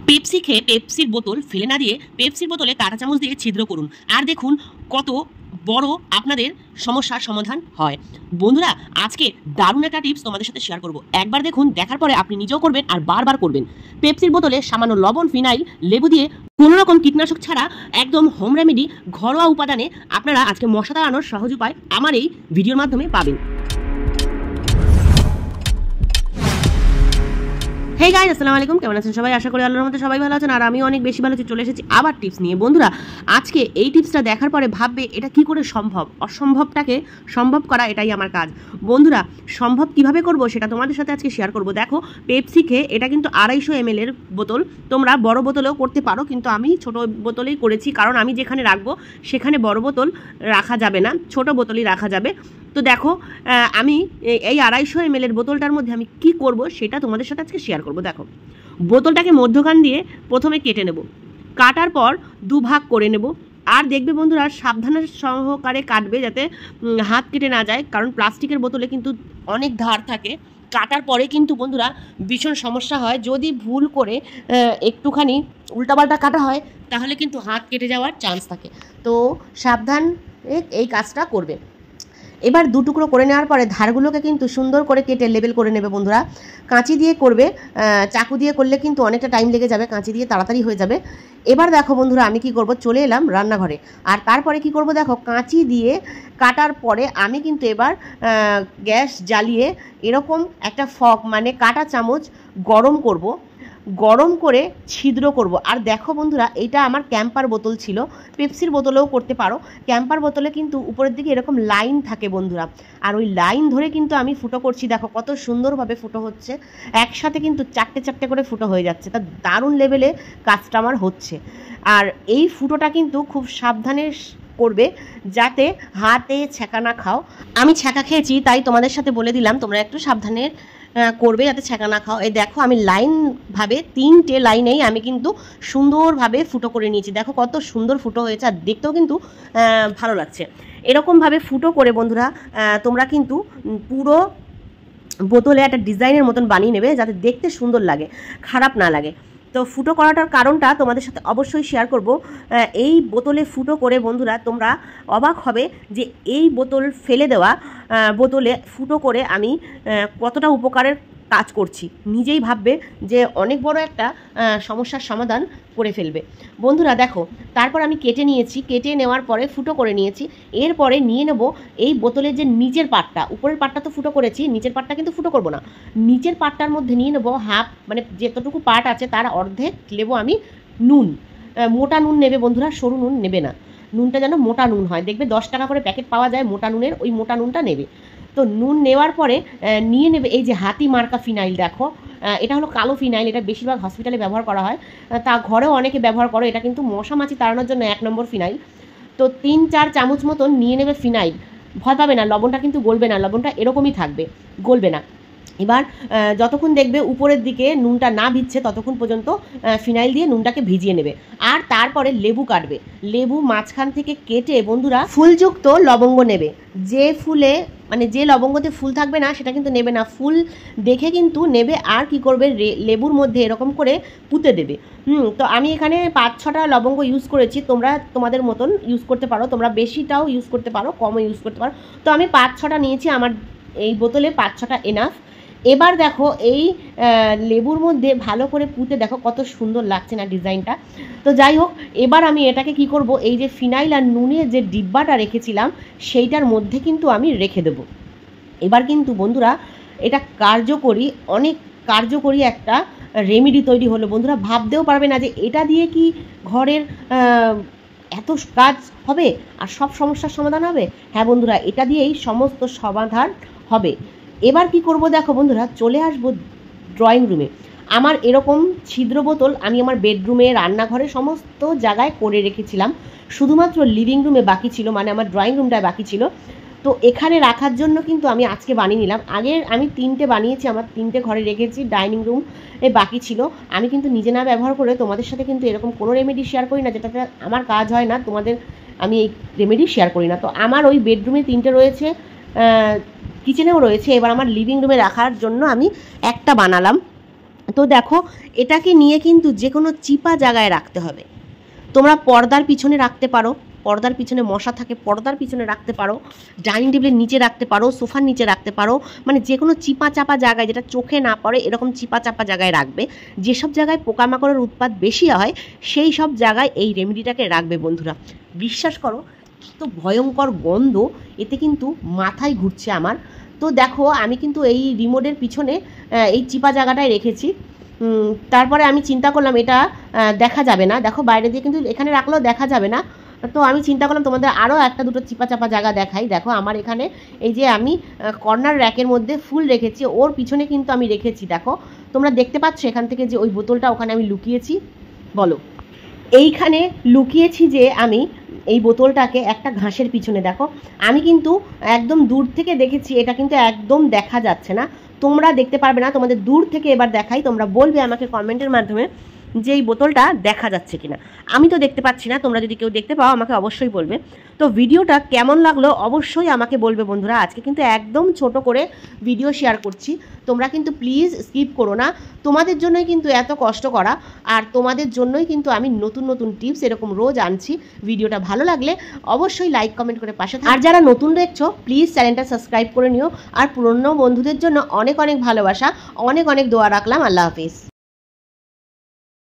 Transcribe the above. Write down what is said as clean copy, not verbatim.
Pepsi খেয়ে পেপসির বোতল ফেলে না দিয়ে পেপসির বোতলে কাঁটা চামচ দিয়ে ছিদ্র করুন, আর দেখুন কত বড় আপনাদের সমস্যার সমাধান হয়। বন্ধুরা, আজকে দারুণ একটা টিপস তোমাদের সাথে শেয়ার করব। একবার দেখুন, দেখার পরে আপনি নিজেও করবেন আর বারবার করবেন। পেপসির বোতলে সামান্য লবণ, ফিনাইল, লেবু দিয়ে কোনো রকম কীটনাশক ছাড়া একদম হোম রেমেডি ঘরোয়া উপাদানে আপনারা আজকে মশা তাড়ানোর সহজ উপায় আমার এই ভিডিওর মাধ্যমে পাবেন। হে গাইস, আসসালামু আলাইকুম। কেমন আছেন সবাই? আশা করি আল্লাহর রহমতে সবাই ভালো আছেন, আর আমি অনেক বেশি ভালো আছি। চলে এসেছি আবার টিপস নিয়ে। বন্ধুরা, আজকে এই টিপসটা দেখার পরে ভাববে এটা কি করে সম্ভব। অসম্ভবটাকে সম্ভব করা এটাই আমার কাজ। বন্ধুরা, সম্ভব কিভাবে করব সেটা তোমাদের সাথে আজকে শেয়ার করব। দেখো, পেপসি খেয়ে এটা কিন্তু 250 ml এর বোতল। তোমরা বড় বোতলেও করতে পারো, কিন্তু আমি ছোট বোতলেই করেছি, কারণ আমি যেখানে রাখবো সেখানে বড় বোতল রাখা যাবে না, ছোট বোতলই রাখা যাবে। তো দেখো, আমি এই 250 ml এর বোতলটার মধ্যে আমি কি করব সেটা তোমাদের সাথে আজকে শেয়ার করব। দেখো, বোতলটাকে মধ্যখান দিয়ে প্রথমে কেটে নেব, কাটার পর দুভাগ করে নেব। আর দেখবে বন্ধুরা, সাবধানে সহকারে কাটবে যাতে হাত কেটে না যায়, কারণ প্লাস্টিকের বোতলে কিন্তু অনেক ধার থাকে। কাটার পরে কিন্তু বন্ধুরা ভীষণ সমস্যা হয়, যদি ভুল করে একটুখানি উল্টাপাল্টা কাটা হয় তাহলে কিন্তু হাত কেটে যাওয়ার চান্স থাকে। তো সাবধান এই কাজটা করবে। এবার দু টুকরো করে নেওয়ার পরে ধারগুলোকে কিন্তু সুন্দর করে কেটে লেবেল করে নেবে। বন্ধুরা, কাঁচি দিয়ে করবে, চাকু দিয়ে করলে কিন্তু অনেকটা টাইম লেগে যাবে, কাঁচি দিয়ে তাড়াতাড়ি হয়ে যাবে। এবার দেখো বন্ধুরা, আমি কি করব, চলে এলাম রান্নাঘরে। আর তারপরে কি করব, দেখো, কাঁচি দিয়ে কাটার পরে আমি কিন্তু এবার গ্যাস জ্বালিয়ে এরকম একটা ফক মানে কাঁটা চামচ গরম করব, গরম করে ছিদ্র করব। আর দেখো বন্ধুরা, এটা আমার ক্যাম্পার বোতল ছিল, পেপসির বোতলেও করতে পারো। ক্যাম্পার বোতলে কিন্তু উপরের দিকে এরকম লাইন থাকে বন্ধুরা, আর ওই লাইন ধরে কিন্তু আমি ফুটো করছি। দেখো কত সুন্দরভাবে ফুটো হচ্ছে, একসাথে কিন্তু চারটে চারটে করে ফুটো হয়ে যাচ্ছে। তা দারুণ লেভেলে কাজটা আমার হচ্ছে। আর এই ফুটোটা কিন্তু খুব সাবধানে করবে যাতে হাতে ছ্যাঁকা না খাও। আমি ছ্যাঁকা খেয়েছি, তাই তোমাদের সাথে বলে দিলাম তোমরা একটু সাবধানে করবে যাতে ছ্যাঁকা না খাও। এই দেখো, আমি লাইনভাবে 3টে লাইনেই আমি কিন্তু সুন্দরভাবে ফুটো করে নিয়েছি। দেখো কত সুন্দর ফুটো হয়েছে, আর দেখতেও কিন্তু ভালো লাগছে। এরকমভাবে ফুটো করে বন্ধুরা তোমরা কিন্তু পুরো বোতলে একটা ডিজাইনের মতন বানিয়ে নেবে, যাতে দেখতে সুন্দর লাগে, খারাপ না লাগে। তো ফুটো করাটার কারণটা তোমাদের সাথে অবশ্যই শেয়ার করব। এই বোতলে ফুটো করে বন্ধুরা তোমরা অবাক হবে যে এই বোতল ফেলে দেওয়া বোতলে ফুটো করে আমি কতটা উপকারের কাজ করছি। নিজেই ভাববে যে অনেক বড় একটা সমস্যার সমাধান করে ফেলবে। বন্ধুরা দেখো, তারপর আমি কেটে নিয়েছি, কেটে নেওয়ার পরে ফুটো করে নিয়েছি। এরপরে নিয়ে নেব এই বোতলের যে নিচের পাটটা, উপরের পাটটা তো ফুটো করেছি, নিচের পাটটা কিন্তু ফুটো করব না। নিচের পাটটার মধ্যে নিয়ে নেব হাফ, মানে যতটুকু পাট আছে তার অর্ধেক নেব আমি নুন। মোটা নুন নেবে বন্ধুরা, সরু নুন নেবে না। নুনটা যেন মোটা নুন হয়, দেখবে 10 টাকা করে প্যাকেট পাওয়া যায় মোটা নুনের, ওই মোটা নুনটা নেবে। তো নুন নেওয়ার পরে নিয়ে নেবে এই যে হাতি মার্কা ফিনাইল। দেখো, এটা হলো কালো ফিনাইল, এটা বেশিরভাগ হসপিটালে ব্যবহার করা হয়, তা ঘরেও অনেকে ব্যবহার করো। এটা কিন্তু মশা মাছি তাড়ানোর জন্য 1 নম্বর ফিনাইল। তো 3-4 চামচ মতন নিয়ে নেবে ফিনাইল। ভয় পাবে না, লবণটা কিন্তু গলবে না, লবণটা এরকমই থাকবে, গলবে না। এবার যতক্ষণ দেখবে উপরের দিকে নুনটা না ভিজছে ততক্ষণ পর্যন্ত ফিনাইল দিয়ে নুনটাকে ভিজিয়ে নেবে। আর তারপরে লেবু কাটবে, লেবু মাঝখান থেকে কেটে বন্ধুরা ফুলযুক্ত লবঙ্গ নেবে। যে ফুলে মানে যে লবঙ্গতে ফুল থাকবে না সেটা কিন্তু নেবে না, ফুল দেখে কিন্তু নেবে। আর কি করবে, লেবুর মধ্যে এরকম করে পুঁতে দেবে। তো আমি এখানে 5-6টা লবঙ্গ ইউজ করেছি, তোমরা তোমাদের মতন ইউজ করতে পারো, তোমরা বেশিটাও ইউজ করতে পারো, কমও ইউজ করতে পারো। তো আমি 5-6টা নিয়েছি, আমার এই বোতলে 5-6টা এনাফ। এবার দেখো, এই লেবুর মধ্যে ভালো করে পুঁতে দেখো কত সুন্দর লাগছে না ডিজাইনটা। তো যাই হোক, এবার আমি এটাকে কি করব, এই যে ফিনাইল আর নুনের যে ডিব্বাটা রেখেছিলাম সেইটার মধ্যে কিন্তু আমি রেখে দেব। এবার কিন্তু বন্ধুরা এটা কার্যকরী, অনেক কার্যকরী একটা রেমেডি তৈরি হলো। বন্ধুরা ভাবতেও পারবে না যে এটা দিয়ে কি ঘরের এত কাজ হবে আর সব সমস্যার সমাধান হবে। হ্যাঁ বন্ধুরা, এটা দিয়েই সমস্ত সমাধান হবে। এবার কি করব, দেখো বন্ধুরা, চলে আসবো ড্রয়িং রুমে। আমার এরকম ছিদ্র বোতল আমি আমার বেডরুমে, রান্নাঘরে সমস্ত জায়গায় করে রেখেছিলাম, শুধুমাত্র লিভিং রুমে বাকি ছিল, মানে আমার ড্রয়িং রুমটায় বাকি ছিল। তো এখানে রাখার জন্য কিন্তু আমি আজকে বানিয়ে নিলাম। আগে আমি 3টে বানিয়েছি, আমার 3টে ঘরে রেখেছি, ডাইনিং রুম এ বাকি ছিল। আমি কিন্তু নিজে না ব্যবহার করে তোমাদের সাথে কিন্তু এরকম কোনো রেমেডি শেয়ার করি না যেটাতে আমার কাজ হয় না, তোমাদের আমি এই রেমেডি শেয়ার করি না। তো আমার ওই বেডরুমে 3টে রয়েছে, কিচেনেও রয়েছে। এবার আমার লিভিং রুমে রাখার জন্য আমি একটা বানালাম। তো দেখো, এটাকে নিয়ে কিন্তু যে কোনো চিপা জায়গায় রাখতে হবে। তোমরা পর্দার পিছনে রাখতে পারো, পর্দার পিছনে মশা থাকে, পর্দার পিছনে রাখতে পারো, ডাইনিং টেবিলের নিচে রাখতে পারো, সোফার নিচে রাখতে পারো, মানে যে কোনো চিপা চাপা জায়গায় যেটা চোখে না পড়ে এরকম চিপা চাপা জায়গায় রাখবে। যেসব জায়গায় পোকামাকড়ের উৎপাত বেশি হয় সেই সব জায়গায় এই রেমেডিটাকে রাখবে বন্ধুরা। বিশ্বাস করো, তো ভয়ঙ্কর গন্ধ, এতে কিন্তু মাথায় ঘুরছে আমার। তো দেখো, আমি কিন্তু এই রিমোটের পিছনে এই চিপা জায়গাটায় রেখেছি। তারপরে আমি চিন্তা করলাম এটা দেখা যাবে না, দেখো বাইরে দিয়ে কিন্তু এখানে রাখলেও দেখা যাবে না। তো আমি চিন্তা করলাম তোমাদের আরও একটা দুটো চিপা চাপা জায়গা দেখাই। দেখো আমার এখানে এই যে আমি কর্নার র্যাকের মধ্যে ফুল রেখেছি, ওর পিছনে কিন্তু আমি রেখেছি। দেখো তোমরা দেখতে পাচ্ছ এখান থেকে যে ওই বোতলটা ওখানে আমি লুকিয়েছি। বলো, এইখানে লুকিয়েছি যে আমি এই বোতলটাকে একটা ঘাসের পিছনে। দেখো আমি কিন্তু একদম দূর থেকে দেখেছি, এটা কিন্তু একদম দেখা যাচ্ছে না, তোমরা দেখতে পারবে না। তোমাদের দূর থেকে এবার দেখাই, তোমরা বলবে আমাকে কমেন্টের মাধ্যমে যে এই বোতলটা দেখা যাচ্ছে কিনা। আমি তো দেখতে পাচ্ছি না, তোমরা যদি কেউ দেখতে পাও আমাকে অবশ্যই বলবে। তো ভিডিওটা কেমন লাগলো অবশ্যই আমাকে বলবে বন্ধুরা। আজকে কিন্তু একদম ছোট করে ভিডিও শেয়ার করছি, তোমরা কিন্তু প্লিজ স্কিপ করো না। তোমাদের জন্যই কিন্তু এত কষ্ট করা, আর তোমাদের জন্যই কিন্তু আমি নতুন নতুন টিপস এরকম রোজ আনছি। ভিডিওটা ভালো লাগলে অবশ্যই লাইক কমেন্ট করে পাশে থাকো। আর যারা নতুন দেখছো প্লিজ চ্যানেলটা সাবস্ক্রাইব করে নিও। আর পুরনো বন্ধুদের জন্য অনেক অনেক ভালোবাসা, অনেক অনেক দোয়া রাখলাম। আল্লাহ হাফিজ।